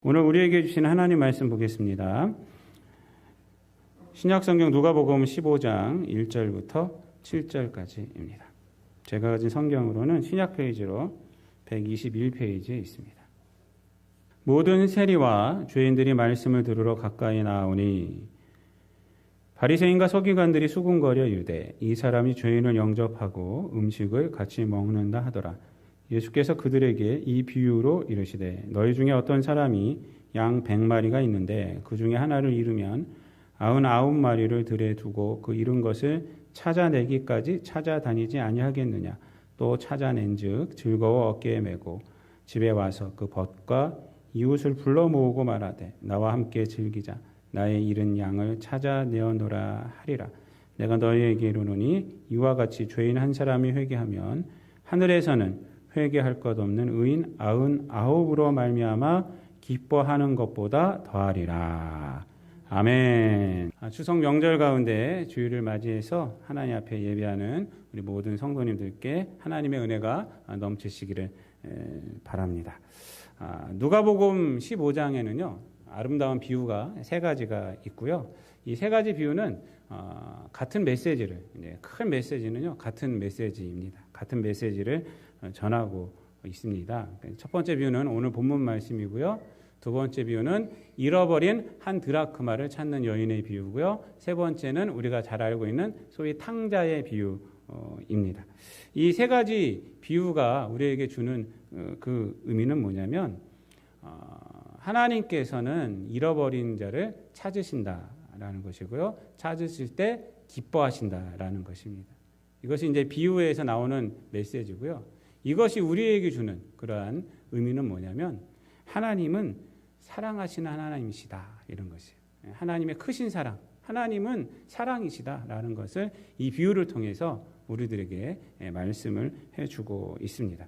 오늘 우리에게 주신 하나님 말씀 보겠습니다. 신약성경 누가복음 15장 1절부터 7절까지입니다. 제가 가진 성경으로는 신약 페이지로 121페이지에 있습니다. 모든 세리와 죄인들이 말씀을 들으러 가까이 나오니 바리새인과 서기관들이 수군거려 이르되 이 사람이 죄인을 영접하고 음식을 같이 먹는다 하더라. 예수께서 그들에게 이 비유로 이르시되 너희 중에 어떤 사람이 양 100마리가 있는데 그 중에 하나를 잃으면 99마리를 들에 두고 그 잃은 것을 찾아내기까지 찾아다니지 아니하겠느냐. 또 찾아낸즉 즐거워 어깨에 메고 집에 와서 그 벗과 이웃을 불러 모으고 말하되 나와 함께 즐기자. 나의 잃은 양을 찾아내어노라 하리라. 내가 너희에게 이르노니 이와 같이 죄인 한 사람이 회개하면 하늘에서는 회개할 것 없는 의인 99으로 말미암아 기뻐하는 것보다 더하리라. 아멘. 추석 명절 가운데 주일을 맞이해서 하나님 앞에 예배하는 우리 모든 성도님들께 하나님의 은혜가 넘치시기를 바랍니다. 누가복음 15장에는요. 아름다운 비유가 세 가지가 있고요. 이 세 가지 비유는 같은 메시지를, 큰 메시지는요. 같은 메시지입니다. 같은 메시지를 전하고 있습니다. 첫 번째 비유는 오늘 본문 말씀이고요. 두 번째 비유는 잃어버린 한 드라크마를 찾는 여인의 비유고요. 세 번째는 우리가 잘 알고 있는 소위 탕자의 비유입니다. 이 세 가지 비유가 우리에게 주는 그 의미는 뭐냐면 하나님께서는 잃어버린 자를 찾으신다라는 것이고요. 찾으실 때 기뻐하신다라는 것입니다. 이것이 이제 비유에서 나오는 메시지고요. 이것이 우리에게 주는 그러한 의미는 뭐냐면 하나님은 사랑하시는 하나님이시다 이런 것이에요. 하나님의 크신 사랑, 하나님은 사랑이시다라는 것을 이 비유를 통해서 우리들에게 말씀을 해주고 있습니다.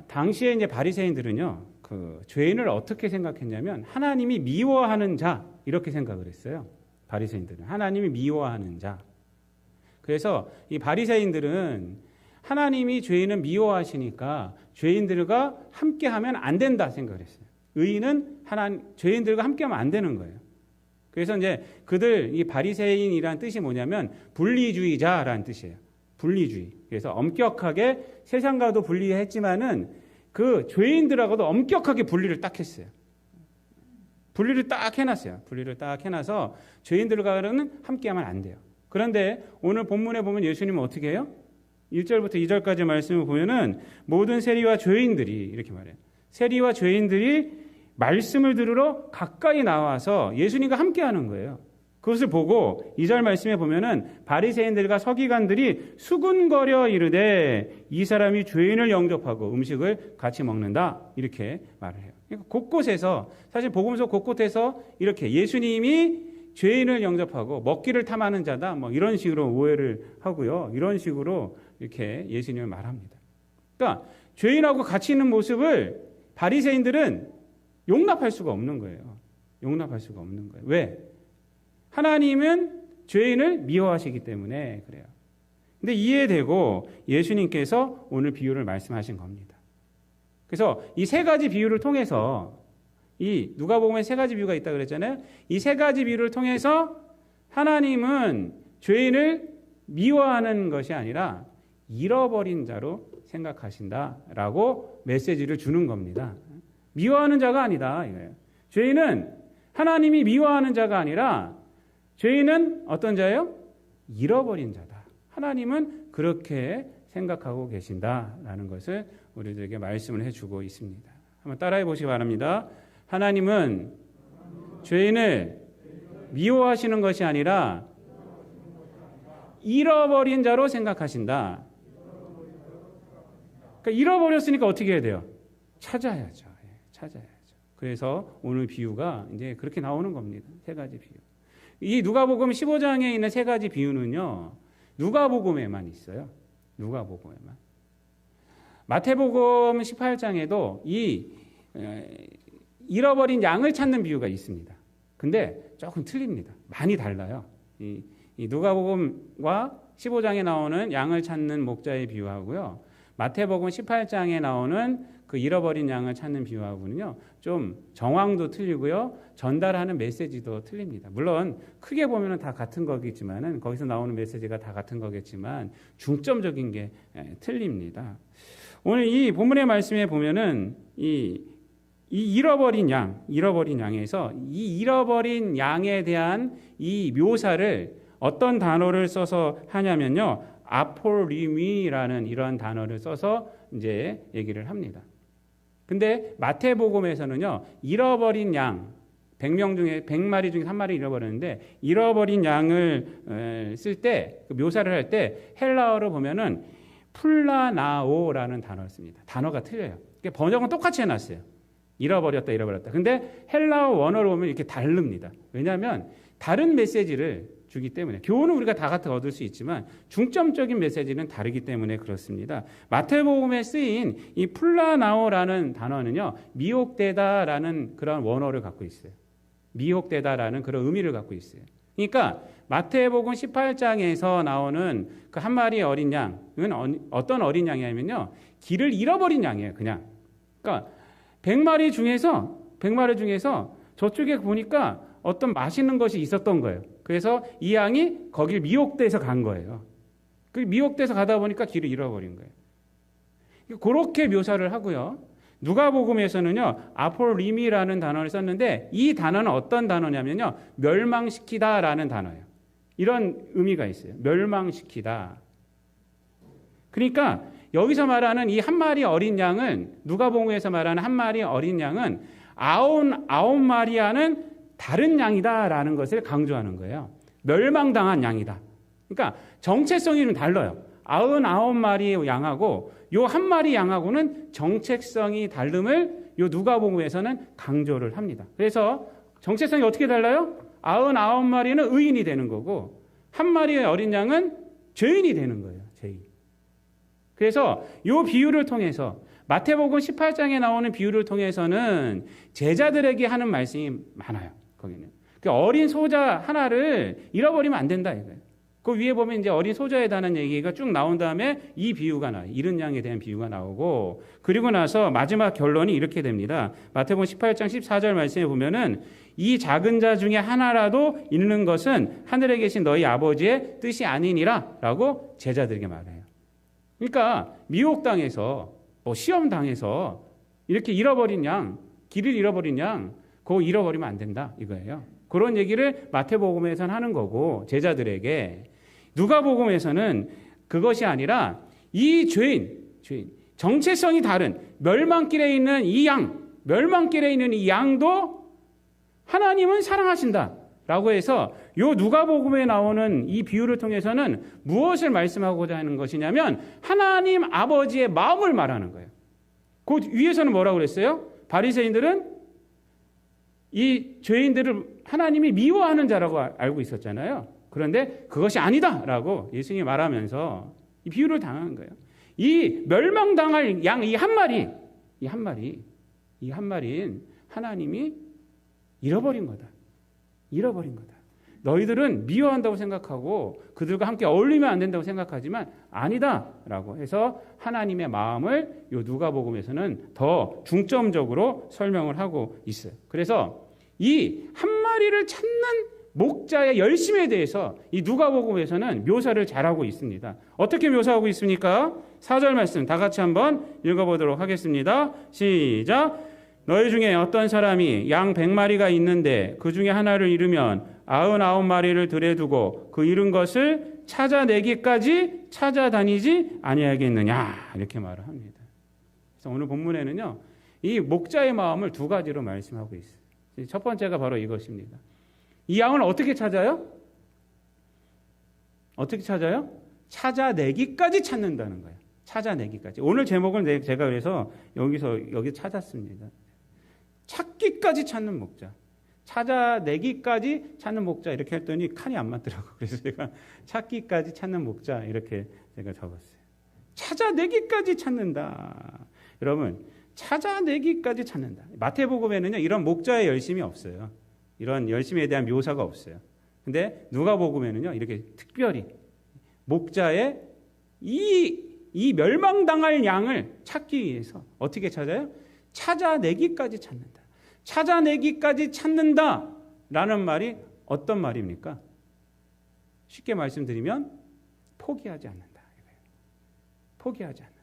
당시에 이제 바리새인들은요, 그 죄인을 어떻게 생각했냐면 하나님이 미워하는 자 이렇게 생각을 했어요. 바리새인들은 하나님이 미워하는 자. 그래서 이 바리새인들은 하나님이 죄인을 미워하시니까 죄인들과 함께하면 안 된다 생각을 했어요. 의인은 죄인들과 함께하면 안 되는 거예요. 그래서 이제 그들 이 바리새인이란 뜻이 뭐냐면 분리주의자라는 뜻이에요. 분리주의. 그래서 엄격하게 세상과도 분리했지만은 그 죄인들하고도 엄격하게 분리를 딱 했어요. 분리를 딱 해놨어요. 분리를 딱 해놔서 죄인들과는 함께하면 안 돼요. 그런데 오늘 본문에 보면 예수님은 어떻게 해요? 1절부터 2절까지 말씀을 보면은 모든 세리와 죄인들이 이렇게 말해요. 세리와 죄인들이 말씀을 들으러 가까이 나와서 예수님과 함께하는 거예요. 그것을 보고 2절 말씀에 보면은 바리새인들과 서기관들이 수군거려 이르되 이 사람이 죄인을 영접하고 음식을 같이 먹는다 이렇게 말을 해요. 그러니까 곳곳에서 사실 복음서 곳곳에서 이렇게 예수님이 죄인을 영접하고 먹기를 탐하는 자다 뭐 이런 식으로 오해를 하고요. 이런 식으로 이렇게 예수님을 말합니다. 그러니까 죄인하고 같이 있는 모습을 바리새인들은 용납할 수가 없는 거예요. 용납할 수가 없는 거예요. 왜? 하나님은 죄인을 미워하시기 때문에 그래요. 근데 이해되고 예수님께서 오늘 비유를 말씀하신 겁니다. 그래서 이 세 가지 비유를 통해서 이 누가복음에 세 가지 비유가 있다고 그랬잖아요. 이 세 가지 비유를 통해서 하나님은 죄인을 미워하는 것이 아니라 잃어버린 자로 생각하신다라고 메시지를 주는 겁니다. 미워하는 자가 아니다 이거예요. 죄인은 하나님이 미워하는 자가 아니라 죄인은 어떤 자예요? 잃어버린 자다. 하나님은 그렇게 생각하고 계신다라는 것을 우리들에게 말씀을 해주고 있습니다. 한번 따라해 보시기 바랍니다. 하나님은 죄인을 미워하시는 것이 아니라 잃어버린 자로 생각하신다. 그러니까 잃어버렸으니까 어떻게 해야 돼요? 찾아야죠. 찾아야죠. 그래서 오늘 비유가 이제 그렇게 나오는 겁니다. 세 가지 비유. 이 누가복음 15장에 있는 세 가지 비유는요. 누가복음에만 있어요. 누가복음에만. 마태복음 18장에도 이 잃어버린 양을 찾는 비유가 있습니다. 근데 조금 틀립니다. 많이 달라요. 이 누가복음과 15장에 나오는 양을 찾는 목자의 비유하고요. 마태복음 18장에 나오는 그 잃어버린 양을 찾는 비유하고는요, 좀 정황도 틀리고요, 전달하는 메시지도 틀립니다. 물론 크게 보면은 다 같은 거겠지만은, 거기서 나오는 메시지가 다 같은 거겠지만 중점적인 게 틀립니다. 오늘 이 본문의 말씀에 보면은 이 잃어버린 양에서 이 잃어버린 양에 대한 이 묘사를 어떤 단어를 써서 하냐면요, 아폴리미라는 이런 단어를 써서 이제 얘기를 합니다. 근데 마태복음에서는요, 잃어버린 양, 100명 중에 100마리 중에 1마리 잃어버렸는데, 잃어버린 양을 쓸 때, 그 묘사를 할 때 헬라어로 보면은 풀라나오라는 단어를 씁니다. 단어가 틀려요. 번역은 똑같이 해놨어요. 잃어버렸다. 근데 헬라어 원어로 보면 이렇게 다릅니다. 왜냐하면 다른 메시지를 주기 때문에, 교훈은 우리가 다 같이 얻을 수 있지만 중점적인 메시지는 다르기 때문에 그렇습니다. 마태복음에 쓰인 이 풀라나오라는 단어는요, 미혹되다라는 그런 원어를 갖고 있어요. 미혹되다라는 그런 의미를 갖고 있어요. 그러니까 마태복음 18장에서 나오는 그 한 마리 어린 양은 어떤 어린 양이냐면요, 길을 잃어버린 양이에요. 그냥. 그러니까 100마리 중에서 저쪽에 보니까 어떤 맛있는 것이 있었던 거예요. 그래서 이 양이 거길 미혹돼서 간 거예요. 그 미혹돼서 가다 보니까 길을 잃어버린 거예요. 그렇게 묘사를 하고요. 누가복음에서는요, 아폴리미라는 단어를 썼는데, 이 단어는 어떤 단어냐면요, 멸망시키다라는 단어예요. 이런 의미가 있어요. 멸망시키다. 그러니까 여기서 말하는 이 한 마리 어린 양은, 누가복음에서 말하는 한 마리 어린 양은 99마리와는 다른 양이다라는 것을 강조하는 거예요. 멸망당한 양이다. 그러니까 정체성이 좀 달라요. 99마리의 양하고 요 한 마리 양하고는 정체성이 다름을 요 누가복음에서는 강조를 합니다. 그래서 정체성이 어떻게 달라요? 99마리는 의인이 되는 거고 한 마리의 어린 양은 죄인이 되는 거예요. 죄인. 그래서 요 비유를 통해서, 마태복음 18장에 나오는 비유를 통해서는 제자들에게 하는 말씀이 많아요. 거기는. 어린 소자 하나를 잃어버리면 안 된다 이거예요. 그 위에 보면 이제 어린 소자에 대한 얘기가 쭉 나온 다음에 이 비유가 나와요. 잃은 양에 대한 비유가 나오고, 그리고 나서 마지막 결론이 이렇게 됩니다. 마태복음 18장 14절 말씀에 보면은 이 작은 자 중에 하나라도 잃는 것은 하늘에 계신 너희 아버지의 뜻이 아니니라 라고 제자들에게 말해요. 그러니까 미혹당해서 시험당해서 이렇게 잃어버린 양, 길을 잃어버린 양, 그거 잃어버리면 안 된다 이거예요. 그런 얘기를 마태복음에서는 하는 거고, 제자들에게. 누가복음에서는 그것이 아니라 이 죄인, 정체성이 다른 멸망길에 있는 이 양도 하나님은 사랑하신다 라고 해서 요 누가복음에 나오는 이 비유를 통해서는 무엇을 말씀하고자 하는 것이냐면 하나님 아버지의 마음을 말하는 거예요. 그 위에서는 뭐라고 그랬어요? 바리새인들은 이 죄인들을 하나님이 미워하는 자라고 알고 있었잖아요. 그런데 그것이 아니다라고 예수님이 말하면서 이 비유를 당한 거예요. 이 멸망당할 양 이 한 마리인 하나님이 잃어버린 거다. 너희들은 미워한다고 생각하고 그들과 함께 어울리면 안 된다고 생각하지만 아니다라고 해서 하나님의 마음을 요 누가복음에서는 더 중점적으로 설명을 하고 있어요. 그래서 이 한 마리를 찾는 목자의 열심에 대해서 이 누가복음에서는 묘사를 잘하고 있습니다. 어떻게 묘사하고 있습니까? 4절 말씀 다 같이 한번 읽어보도록 하겠습니다. 시작. 너희 중에 어떤 사람이 양 100마리가 있는데 그 중에 하나를 잃으면 99마리를 들에 두고 그 잃은 것을 찾아내기까지 찾아다니지 아니하겠느냐, 이렇게 말을 합니다. 그래서 오늘 본문에는요, 이 목자의 마음을 두 가지로 말씀하고 있어요. 첫 번째가 바로 이것입니다. 이 양을 어떻게 찾아요? 찾아내기까지 찾는다는 거예요. 찾아내기까지. 오늘 제목은 제가 그래서 여기 찾았습니다. 찾기까지 찾는 목자. 찾아내기까지 찾는 목자 이렇게 했더니 칸이 안 맞더라고요. 그래서 제가 찾기까지 찾는 목자 이렇게 제가 적었어요. 찾아내기까지 찾는다. 여러분, 찾아내기까지 찾는다. 마태복음에는요, 이런 목자의 열심이 없어요. 이런 열심에 대한 묘사가 없어요. 근데 누가복음에는요, 이렇게 특별히 목자의 이 이 멸망당할 양을 찾기 위해서 어떻게 찾아요? 찾아내기까지 찾는다. 찾아내기까지 찾는다라는 말이 어떤 말입니까? 쉽게 말씀드리면 포기하지 않는다. 포기하지 않는다.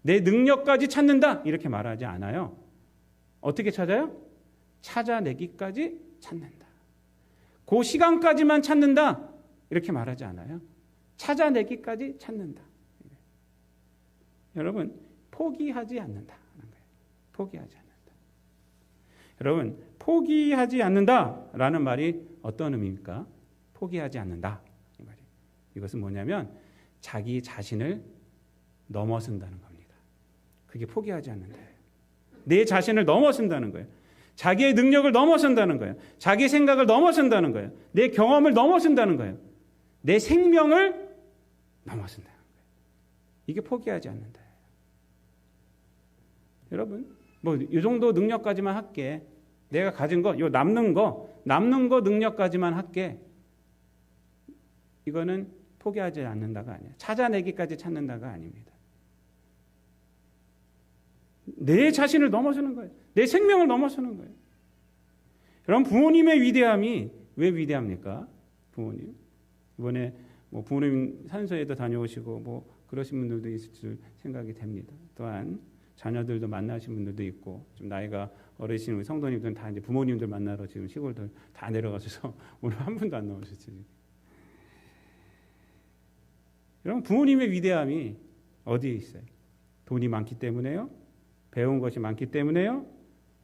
내 능력까지 찾는다 이렇게 말하지 않아요. 어떻게 찾아요? 찾아내기까지 찾는다. 그 시간까지만 찾는다 이렇게 말하지 않아요. 찾아내기까지 찾는다. 여러분 포기하지 않는다. 포기하지 않는다. 여러분 포기하지 않는다라는 말이 어떤 의미입니까? 포기하지 않는다 이 말이. 이것은 뭐냐면 자기 자신을 넘어선다는 겁니다. 그게 포기하지 않는다예요. 내 자신을 넘어선다는 거예요. 자기의 능력을 넘어선다는 거예요. 자기 생각을 넘어선다는 거예요. 내 경험을 넘어선다는 거예요. 내 생명을 넘어선다는 거예요. 이게 포기하지 않는다. 여러분, 뭐 이 정도 능력까지만 할게. 내가 가진 거, 요 남는 거 능력까지만 할게. 이거는 포기하지 않는다가 아니에요. 찾아내기까지 찾는다가 아닙니다. 내 자신을 넘어서는 거예요. 내 생명을 넘어서는 거예요. 여러분 부모님의 위대함이 왜 위대합니까? 부모님. 이번에 뭐 부모님 산소에도 다녀오시고 뭐 그러신 분들도 있을 줄 생각이 됩니다. 또한 자녀들도 만나신 분들도 있고 좀 나이가 어르신 우리 성도님들은 다 이제 부모님들 만나러 지금 시골들 다 내려가셔서 오늘 한 분도 안 나오셨어요. 여러분 부모님의 위대함이 어디에 있어요? 돈이 많기 때문에요? 배운 것이 많기 때문에요?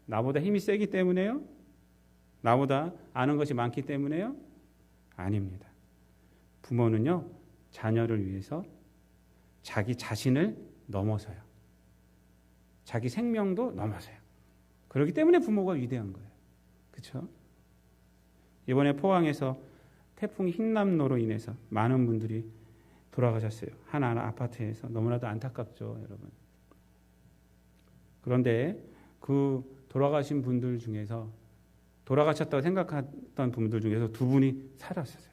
나보다 힘이 세기 때문에요? 나보다 아는 것이 많기 때문에요? 아닙니다. 부모는요 자녀를 위해서 자기 자신을 넘어서요. 자기 생명도 넘어서요. 그렇기 때문에 부모가 위대한 거예요. 그렇죠? 이번에 포항에서 태풍 흰남노로 인해서 많은 분들이 돌아가셨어요. 하나하나 아파트에서. 너무나도 안타깝죠, 여러분. 그런데 그 돌아가신 분들 중에서 돌아가셨다고 생각했던 분들 중에서 두 분이 살았어요.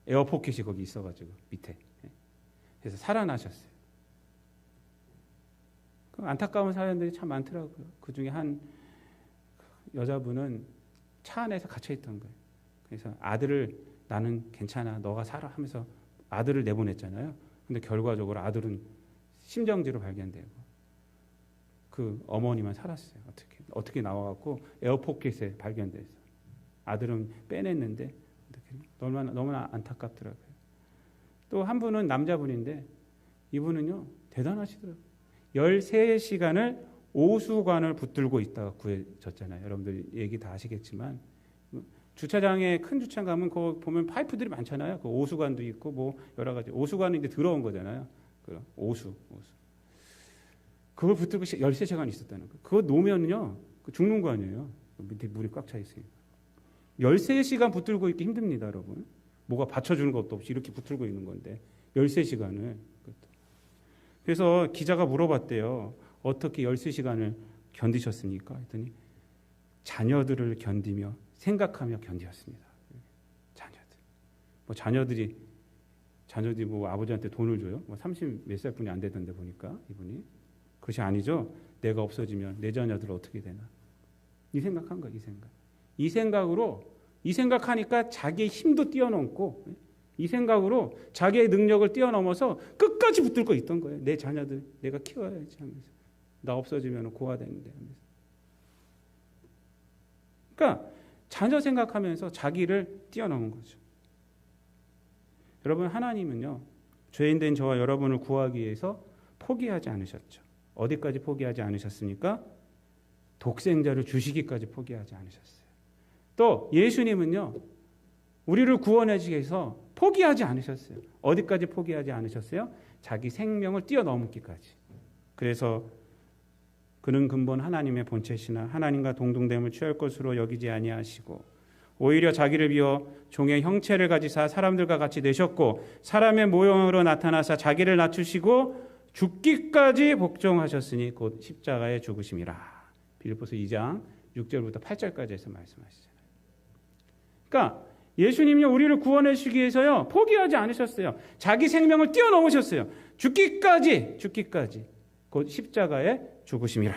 에어포켓이 거기 있어가지고 밑에. 그래서 살아나셨어요. 안타까운 사연들이 참 많더라고요. 그 중에 한 여자분은 차 안에서 갇혀있던 거예요. 그래서 아들을 나는 괜찮아, 너가 살아 하면서 아들을 내보냈잖아요. 근데 결과적으로 아들은 심정지로 발견되고 그 어머니만 살았어요. 어떻게 나와갖고 에어포켓에 발견돼서 아들은 빼냈는데 너무나 안타깝더라고요. 또 한 분은 남자분인데 이분은요 대단하시더라고요. 13시간을 오수관을 붙들고 있다가 구해졌잖아요. 여러분들 얘기 다 아시겠지만 주차장에 큰 주차장 가면 거 보면 파이프들이 많잖아요. 그 오수관도 있고 뭐 여러 가지. 오수관은 이제 들어온 거잖아요. 오수. 그걸 붙들고 13시간 있었다는 거. 그거 놓으면요 죽는 거 아니에요. 밑에 물이 꽉 차 있으니까. 13시간 붙들고 있기 힘듭니다, 여러분. 뭐가 받쳐주는 것도 없이 이렇게 붙들고 있는 건데 13시간을. 그래서 기자가 물어봤대요. 어떻게 13시간을 견디셨습니까? 했더니 자녀들을 견디며 생각하며 견디었습니다. 자녀들. 자녀들이 뭐 아버지한테 돈을 줘요? 뭐 30 몇 살 뿐이 안 되던데 보니까 이분이. 그것이 아니죠. 내가 없어지면 내 자녀들 어떻게 되나. 이 생각한 거야, 이 생각. 이 생각하니까 자기의 힘도 뛰어넘고 이 생각으로 자기의 능력을 뛰어넘어서 끝까지 붙들고 있던 거예요. 내 자녀들 내가 키워야지 하면서. 나 없어지면 고아되는데 하면서. 그러니까 자녀 생각하면서 자기를 뛰어넘은 거죠. 여러분 하나님은요. 죄인된 저와 여러분을 구하기 위해서 포기하지 않으셨죠. 어디까지 포기하지 않으셨습니까? 독생자를 주시기까지 포기하지 않으셨어요. 또 예수님은요. 우리를 구원하기 위해서 포기하지 않으셨어요. 어디까지 포기하지 않으셨어요? 자기 생명을 뛰어넘기까지. 그래서 그는 근본 하나님의 본체시나 하나님과 동등됨을 취할 것으로 여기지 아니하시고 오히려 자기를 비워 종의 형체를 가지사 사람들과 같이 되셨고 사람의 모형으로 나타나사 자기를 낮추시고 죽기까지 복종하셨으니 곧 십자가에 죽으심이라. 빌립보서 2장 6절부터 8절까지 해서 말씀하시잖아요. 그러니까 예수님이 우리를 구원해 주시기 위해서요, 포기하지 않으셨어요. 자기 생명을 뛰어넘으셨어요. 죽기까지 곧 십자가에 죽으심이라.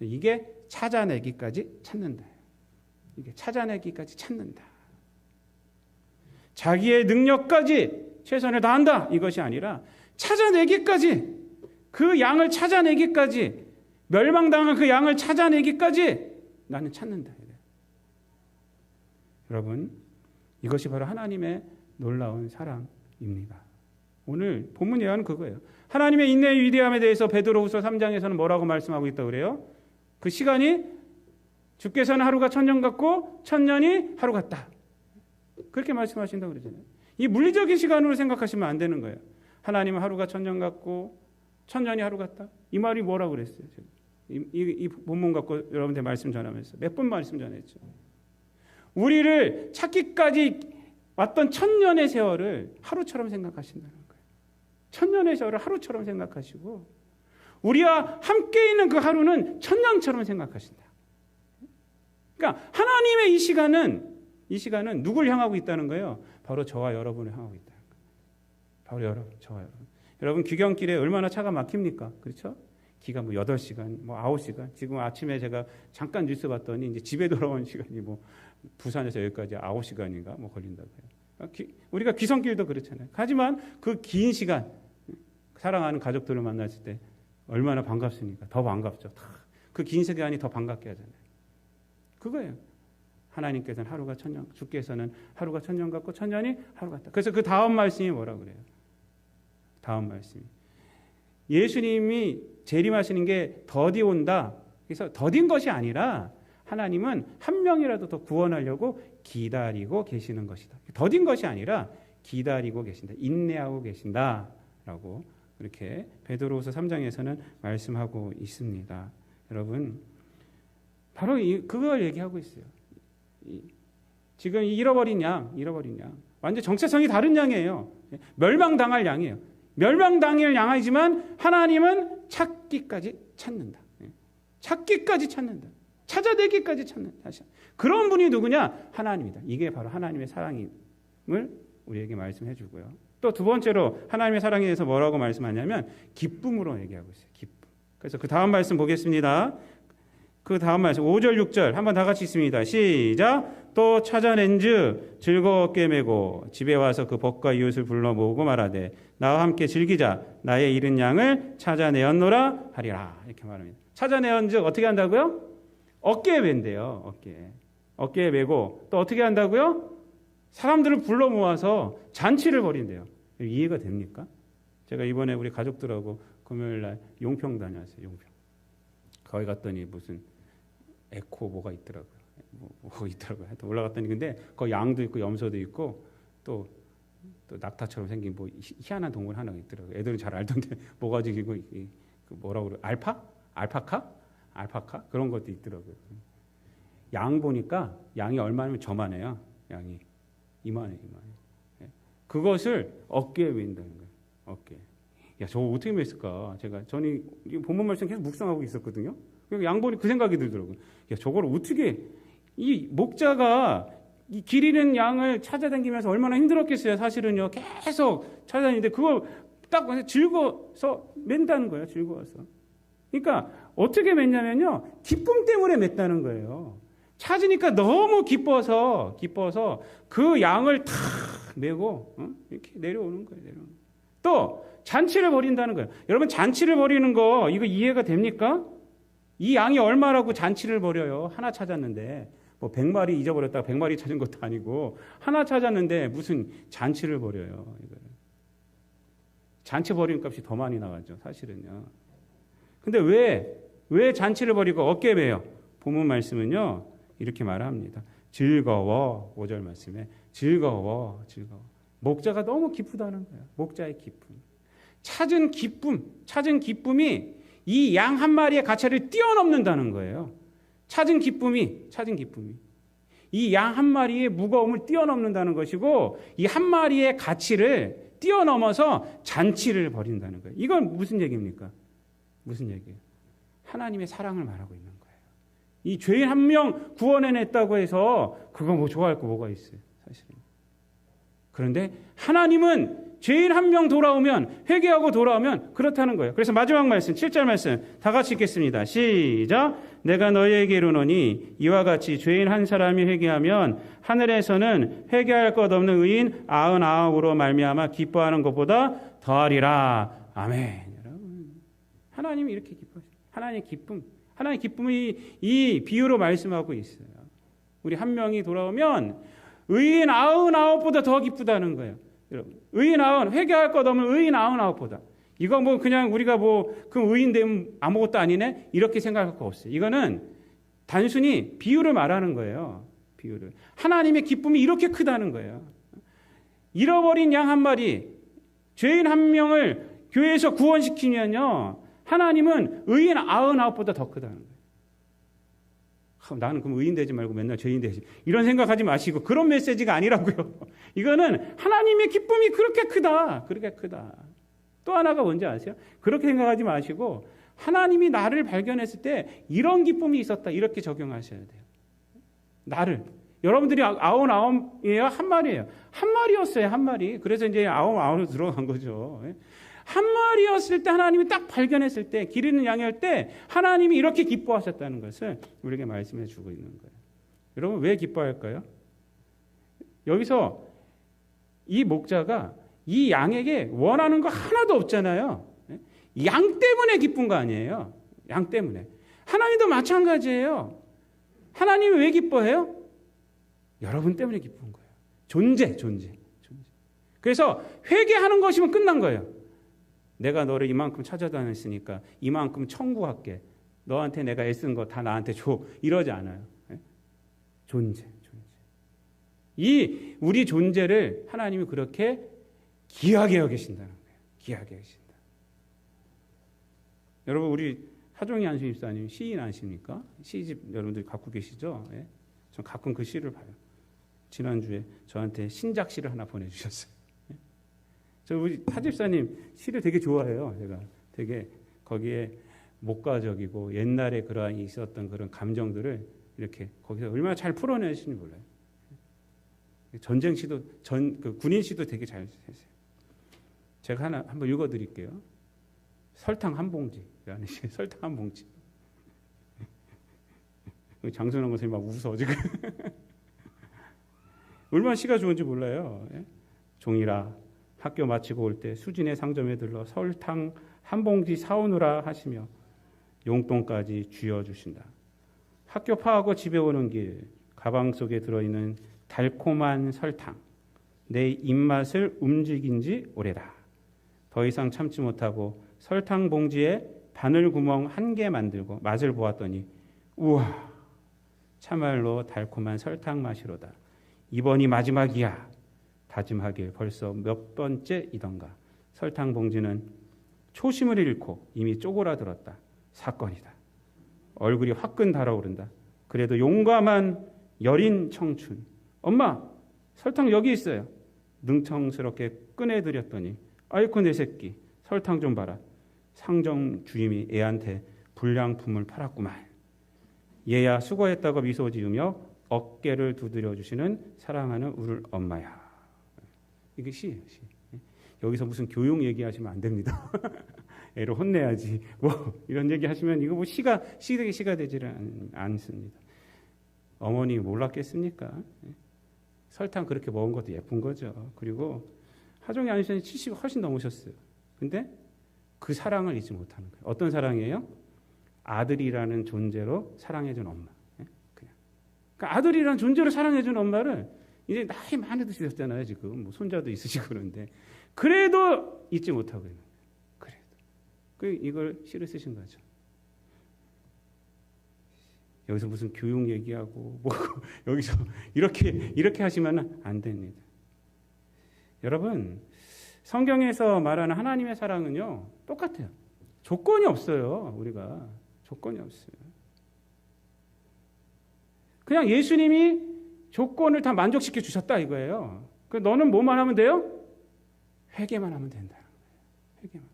이게 찾아내기까지 찾는다. 이게 찾아내기까지 찾는다. 자기의 능력까지 최선을 다한다. 이것이 아니라 찾아내기까지, 그 양을 찾아내기까지, 멸망당한 그 양을 찾아내기까지 나는 찾는다. 여러분, 이것이 바로 하나님의 놀라운 사랑입니다. 오늘 본문 예언은 그거예요. 하나님의 인내의 위대함에 대해서 베드로후서 3장에서는 뭐라고 말씀하고 있다고 그래요? 그 시간이 주께서는 하루가 천년 같고 천년이 하루 같다. 그렇게 말씀하신다고 그러잖아요. 이 물리적인 시간으로 생각하시면 안 되는 거예요. 하나님은 하루가 천년 같고 천년이 하루 같다. 이 말이 뭐라고 그랬어요? 이 본문 갖고 여러분한테 말씀 전하면서 몇 번 말씀 전했죠. 우리를 찾기까지 왔던 천년의 세월을 하루처럼 생각하신다는 거예요. 천년의 세월을 하루처럼 생각하시고 우리와 함께 있는 그 하루는 천년처럼 생각하신다. 그러니까 하나님의 이 시간은 누굴 향하고 있다는 거예요? 바로 저와 여러분을 향하고 있다는 거예요. 바로 저와 여러분. 여러분 귀경길에 얼마나 차가 막힙니까? 그렇죠? 기가 8시간, 9시간. 지금 아침에 제가 잠깐 뉴스 봤더니 이제 집에 돌아오는 시간이 부산에서 여기까지 9시간인가 걸린다고 해요. 우리가 귀성길도 그렇잖아요. 하지만 그 긴 시간, 사랑하는 가족들을 만났을 때 얼마나 반갑습니까? 더 반갑죠. 그 긴 시간이 더 반갑게 하잖아요. 그거예요. 하나님께서는 하루가 천년, 주께서는 하루가 천년 같고 천년이 하루 같다. 그래서 그 다음 말씀이 뭐라고 그래요? 다음 말씀이 예수님이 재림하시는 게 더디 온다. 그래서 더딘 것이 아니라 하나님은 한 명이라도 더 구원하려고 기다리고 계시는 것이다. 더딘 것이 아니라 기다리고 계신다. 인내하고 계신다라고 이렇게 베드로후서 3장에서는 말씀하고 있습니다. 여러분, 바로 그걸 얘기하고 있어요. 지금 잃어버린 양, 완전 정체성이 다른 양이에요. 멸망당할 양이에요. 멸망당할 양이지만 하나님은 찾기까지 찾는다. 찾기까지 찾는다. 찾아내기까지 찾는다. 그런 분이 누구냐? 하나님이다. 이게 바로 하나님의 사랑임을 우리에게 말씀해 주고요. 또 두 번째로 하나님의 사랑에 대해서 뭐라고 말씀하냐면 기쁨으로 얘기하고 있어요. 기쁨. 그래서 그 다음 말씀 보겠습니다. 그 다음 말씀 5절 6절 한번 다 같이 있습니다. 시작. 또 찾아낸즉 즐거웠게 메고 집에 와서 그 벗과 이웃을 불러 모으고 말하되 나와 함께 즐기자. 나의 잃은 양을 찾아내었노라 하리라. 이렇게 말합니다. 찾아내었즉 어떻게 한다고요? 어깨에 맨대요. 어깨에 메고 또 어떻게 한다고요? 사람들을 불러 모아서 잔치를 벌인대요. 이해가 됩니까? 제가 이번에 우리 가족들하고 금요일 날 용평 다녀왔어요. 용평. 거기 갔더니 무슨 에코 뭐가 있더라고요. 뭐가 있더라고요. 하여튼 올라갔더니 근데 거기 양도 있고 염소도 있고 또 낙타처럼 생긴 희한한 동물 하나가 있더라고요. 애들은 잘 알던데 뭐가지고 뭐라고 그래? 알파카? 그런 것도 있더라고요. 양 보니까 양이 얼마면 저만해요. 양이 이만해. 그것을 어깨에 맨다는 거예요. 어깨에. 야, 저거 어떻게 맸을까? 저는 본문 말씀 계속 묵상하고 있었거든요. 양 보니 그 생각이 들더라고요. 야, 저걸 어떻게, 이 목자가 이 길 잃은 양을 찾아다니면서 얼마나 힘들었겠어요. 사실은요. 계속 찾아다니는데 그걸 딱 즐거워서 맨다는 거예요. 즐거워서. 그러니까 어떻게 맸냐면요. 기쁨 때문에 맸다는 거예요. 찾으니까 너무 기뻐서 그 양을 탁 메고 이렇게 내려오는 거예요. 또 잔치를 벌인다는 거예요. 여러분 잔치를 벌이는 거 이거 이해가 됩니까? 이 양이 얼마라고 잔치를 벌여요. 하나 찾았는데 100마리 잊어버렸다가 100마리 찾은 것도 아니고 하나 찾았는데 무슨 잔치를 벌여요. 이거를. 잔치 벌이는 값이 더 많이 나가죠. 사실은요. 근데 왜 잔치를 벌이고 어깨에 매요? 본문 말씀은요. 이렇게 말합니다. 즐거워. 5절 말씀에 즐거워. 목자가 너무 기쁘다는 거예요. 목자의 기쁨. 찾은 기쁨이 이 양 한 마리의 가치를 뛰어넘는다는 거예요. 찾은 기쁨이 이 양 한 마리의 무거움을 뛰어넘는다는 것이고 이 한 마리의 가치를 뛰어넘어서 잔치를 벌인다는 거예요. 이건 무슨 얘기입니까? 무슨 얘기예요? 하나님의 사랑을 말하고 있는 거예요. 이 죄인 한 명 구원해냈다고 해서 그거 좋아할 거 뭐가 있어요? 사실은. 그런데 하나님은 죄인 한 명 돌아오면, 회개하고 돌아오면 그렇다는 거예요. 그래서 마지막 말씀, 7절 말씀 다 같이 읽겠습니다. 시작. 내가 너희에게 이르노니 이와 같이 죄인 한 사람이 회개하면 하늘에서는 회개할 것 없는 의인 99으로 말미암아 기뻐하는 것보다 더하리라. 아멘. 여러분, 하나님이 이렇게 기뻐하세요. 하나님의 기쁨이 이 비유로 말씀하고 있어요. 우리 한 명이 돌아오면 의인 99보다 더 기쁘다는 거예요. 여러분, 의인 99, 회개할 것 없는 의인 99보다. 이거 뭐 그냥 우리가 그 의인 되면 아무것도 아니네? 이렇게 생각할 거 없어요. 이거는 단순히 비유를 말하는 거예요. 비유를. 하나님의 기쁨이 이렇게 크다는 거예요. 잃어버린 양 한 마리, 죄인 한 명을 교회에서 구원시키면요, 하나님은 의인 99보다 더 크다는 거예요. 나는 그럼 의인 되지 말고 맨날 죄인 되지. 이런 생각하지 마시고, 그런 메시지가 아니라고요. 이거는 하나님의 기쁨이 그렇게 크다. 그렇게 크다. 또 하나가 뭔지 아세요? 그렇게 생각하지 마시고 하나님이 나를 발견했을 때 이런 기쁨이 있었다. 이렇게 적용하셔야 돼요. 나를. 여러분들이 99이에요? 한 마리예요. 한 마리였어요. 한 마리. 그래서 이제 99으로 들어간 거죠. 한 마리였을 때 하나님이 딱 발견했을 때, 기르는 양일 때 하나님이 이렇게 기뻐하셨다는 것을 우리에게 말씀해 주고 있는 거예요. 여러분, 왜 기뻐할까요? 여기서 이 목자가 이 양에게 원하는 거 하나도 없잖아요. 양 때문에 기쁜 거 아니에요. 양 때문에. 하나님도 마찬가지예요. 하나님이 왜 기뻐해요? 여러분 때문에 기쁜 거예요. 존재. 그래서 회개하는 것이면 끝난 거예요. 내가 너를 이만큼 찾아다녔으니까 이만큼 청구할게. 너한테 내가 애쓴 거 다 나한테 줘. 이러지 않아요. 존재. 이 우리 존재를 하나님이 그렇게 귀하게 여기신다는 거예요. 귀하게 여기신다. 여러분, 우리 하종이 안수 집사님 시인 아십니까? 시집 여러분들 갖고 계시죠? 예? 전 가끔 그 시를 봐요. 지난주에 저한테 신작 시를 하나 보내주셨어요. 예? 저 우리 하 집사님 시를 되게 좋아해요. 제가 되게 거기에 목가적이고 옛날에 그러한 있었던 그런 감정들을 이렇게 거기서 얼마나 잘 풀어내시는지 몰라요. 전쟁 시도 그 군인 시도 되게 잘 했어요. 제가 한번 읽어드릴게요. 설탕 한 봉지라는 시. 설탕 한 봉지. 장선홍 선생님 막 웃어 지금. 얼마나 시가 좋은지 몰라요. 종이라 학교 마치고 올 때 수진의 상점에 들러 설탕 한 봉지 사오느라 하시며 용돈까지 쥐어주신다. 학교 파하고 집에 오는 길 가방 속에 들어있는 달콤한 설탕, 내 입맛을 움직인 지 오래다. 더 이상 참지 못하고 설탕 봉지에 바늘 구멍 한 개 만들고 맛을 보았더니 우와, 참말로 달콤한 설탕 맛이로다. 이번이 마지막이야. 다짐하길 벌써 몇 번째이던가. 설탕 봉지는 초심을 잃고 이미 쪼그라들었다. 사건이다. 얼굴이 화끈 달아오른다. 그래도 용감한 여린 청춘. 엄마, 설탕 여기 있어요. 능청스럽게 꺼내드렸더니 아이고 내 새끼, 설탕 좀 봐라. 상점 주임이 애한테 불량품을 팔았구만. 얘야 수고했다고 미소 지으며 어깨를 두드려 주시는 사랑하는 우리 엄마야. 이게 시예요, 시. 여기서 무슨 교육 얘기하시면 안 됩니다. 애를 혼내야지. 뭐 이런 얘기하시면 이거 뭐 시가 되지를 않습니다. 어머니 몰랐겠습니까? 설탕 그렇게 먹은 것도 예쁜 거죠. 그리고 하종이 안수님 70 훨씬 넘으셨어요. 근데 그 사랑을 잊지 못하는 거예요. 어떤 사랑이에요? 아들이라는 존재로 사랑해준 엄마. 그냥. 그러니까 아들이라는 존재로 사랑해준 엄마를 이제 나이 많이 드셨잖아요. 지금 뭐 손자도 있으시고 그런데 그래도 잊지 못하고 있는 거예요. 그래도 이걸 시를 쓰신 거죠. 여기서 무슨 교육 얘기하고 뭐 여기서 이렇게 하시면 안 됩니다. 여러분, 성경에서 말하는 하나님의 사랑은요 똑같아요. 조건이 없어요. 우리가 조건이 없어요. 그냥 예수님이 조건을 다 만족시켜 주셨다 이거예요. 너는 뭐만 하면 돼요? 회개만 하면 된다는 거예요.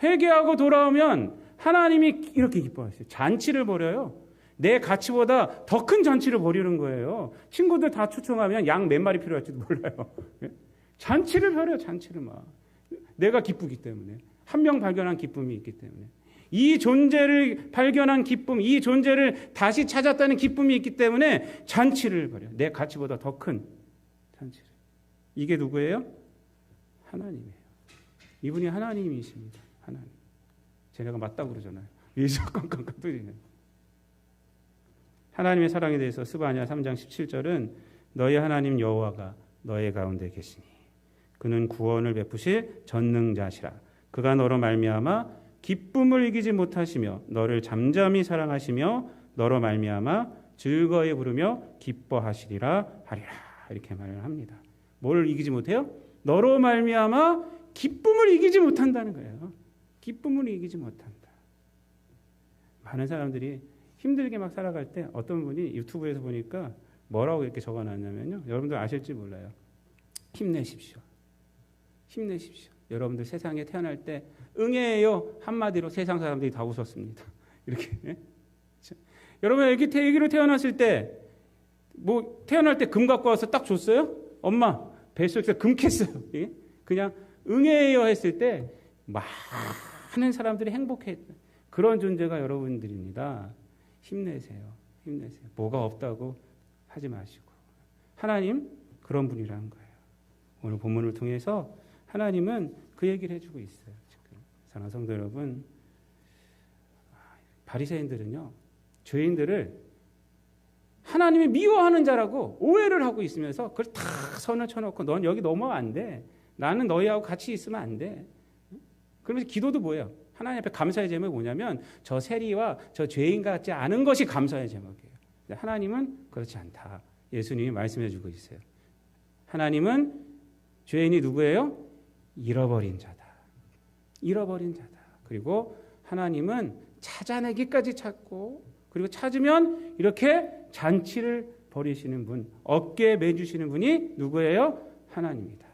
회개하고 돌아오면 하나님이 이렇게 기뻐하세요. 잔치를 벌여요. 내 가치보다 더 큰 잔치를 벌이는 거예요. 친구들 다 초청하면 양 몇 마리 필요할지도 몰라요. 잔치를 벌여요. 잔치를 막. 내가 기쁘기 때문에. 한 명 발견한 기쁨이 있기 때문에. 이 존재를 발견한 기쁨, 이 존재를 다시 찾았다는 기쁨이 있기 때문에 잔치를 벌여요. 내 가치보다 더 큰 잔치를. 이게 누구예요? 하나님이에요. 이분이 하나님이십니다. 하나님. 쟤네가 맞다고 그러잖아요. 예수 깜깜깜 뜨리네. 하나님의 사랑에 대해서 스바냐 3장 17절은 너희 하나님 여호와가 너희 가운데 계시니 그는 구원을 베푸실 전능자시라. 그가 너로 말미암아 기쁨을 이기지 못하시며 너를 잠잠히 사랑하시며 너로 말미암아 즐거이 부르며 기뻐하시리라 하리라. 이렇게 말을 합니다. 뭘 이기지 못해요? 너로 말미암아 기쁨을 이기지 못한다는 거예요. 기쁨을 이기지 못한다. 많은 사람들이 힘들게 막 살아갈 때 어떤 분이 유튜브에서 보니까 뭐라고 이렇게 적어놨냐면요. 여러분들 아실지 몰라요. 힘내십시오. 힘내십시오. 여러분들 세상에 태어날 때 응애예요. 한마디로 세상 사람들이 다 웃었습니다. 이렇게. 여러분 애기로 태어났을 때 뭐 태어날 때 금 갖고 와서 딱 줬어요? 엄마 뱃속에서 금 캤어요. 그냥 응애예요 했을 때 많은 사람들이 행복했던 그런 존재가 여러분들입니다. 힘내세요. 힘내세요. 뭐가 없다고 하지 마시고. 하나님 그런 분이라는 거예요. 오늘 본문을 통해서 하나님은 그 얘기를 해주고 있어요. 지금 사랑하는 성도 여러분, 바리새인들은요, 죄인들을 하나님이 미워하는 자라고 오해를 하고 있으면서 그걸 다 선을 쳐놓고 넌 여기 넘어가면 안 돼. 나는 너희하고 같이 있으면 안 돼. 그러면서 기도도 뭐예요? 하나님 앞에 감사의 제목이 뭐냐면 저 세리와 저 죄인 같지 않은 것이 감사의 제목이에요. 하나님은 그렇지 않다. 예수님이 말씀해 주고 있어요. 하나님은 죄인이 누구예요? 잃어버린 자다. 잃어버린 자다. 그리고 하나님은 찾아내기까지 찾고 그리고 찾으면 이렇게 잔치를 벌이시는 분, 어깨에 매주시는 분이 누구예요? 하나님이다.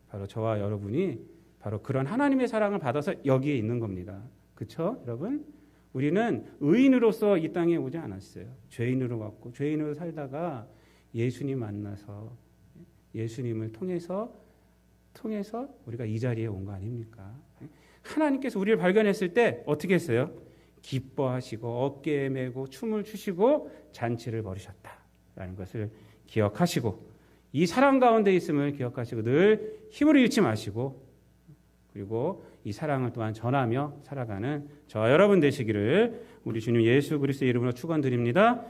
바로 저와 여러분이 바로 그런 하나님의 사랑을 받아서 여기에 있는 겁니다. 그렇죠, 여러분? 우리는 의인으로서 이 땅에 오지 않았어요. 죄인으로 왔고 죄인으로 살다가 예수님 만나서 예수님을 통해서 우리가 이 자리에 온 거 아닙니까? 하나님께서 우리를 발견했을 때 어떻게 했어요? 기뻐하시고 어깨에 메고 춤을 추시고 잔치를 벌이셨다라는 것을 기억하시고 이 사랑 가운데 있음을 기억하시고 늘 힘을 잃지 마시고 그리고 이 사랑을 또한 전하며 살아가는 저와 여러분 되시기를 우리 주님 예수 그리스도의 이름으로 축원드립니다.